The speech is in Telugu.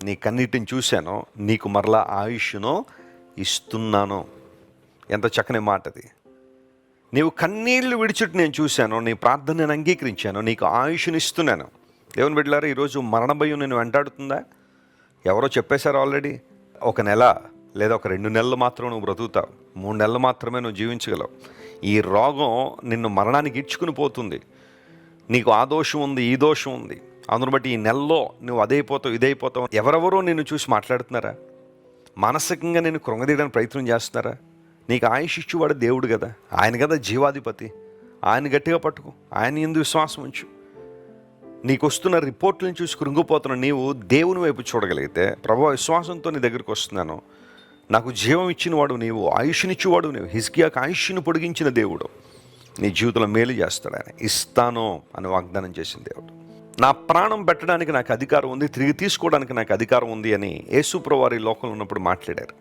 నీ కన్నీటిని చూశాను, నీకు మరలా ఆయుష్ను ఇస్తున్నాను. ఎంత చక్కని మాట అది. నీవు కన్నీళ్లు విడిచుట్టు నేను చూశాను, నీ ప్రార్థన నేను అంగీకరించాను, నీకు ఆయుష్ను ఇస్తున్నాను. దేవుని బిడ్డలారా, ఈరోజు మరణ భయం నేను వెంటాడుతుందా? ఎవరో చెప్పేశారు ఆల్రెడీ, 1 నెల లేదా ఒక 2 నెలలు మాత్రం నువ్వు బ్రతుకుతావు, 3 నెలలు మాత్రమే నువ్వు జీవించగలవు. ఈ రోగం నిన్ను మరణానికి ఇడ్చుకుని పోతుంది. నీకు ఆ దోషం ఉంది, ఈ దోషం ఉంది, అందును బట్టి ఈ నెలలో నువ్వు అదైపోతావు, ఇదైపోతావు. ఎవరెవరో నిన్ను చూసి మాట్లాడుతున్నారా? మానసికంగా నేను కృంగదీయడానికి ప్రయత్నం చేస్తున్నారా? నీకు ఆయుష్ ఇచ్చేవాడు దేవుడు కదా, ఆయన కదా జీవాధిపతి. ఆయన గట్టిగా పట్టుకో, ఆయన యందు విశ్వాసం ఉంచు. నీకు వస్తున్న రిపోర్ట్లను చూసి కృంగిపోతున్న నీవు దేవుని వైపు చూడగలిగితే, ప్రభువా విశ్వాసంతో నీ దగ్గరికి వస్తున్నాను, నాకు జీవం ఇచ్చినవాడు నీవు, ఆయుష్నిచ్చేవాడు నీవు, హిజ్కియాకు ఆయుష్ను పొడిగించిన దేవుడు, నీ జీవితంలో మేలు చేస్తాడు. ఆయన ఇస్తాను అని వాగ్దానం చేసిన దేవుడు. నా ప్రాణం పెట్టడానికి నాకు అధికారం ఉంది, తిరిగి తీసుకోవడానికి నాకు అధికారం ఉంది అని యేసు ప్రభువు వారు ఈ లోకంలో ఉన్నప్పుడు మాట్లాడారు.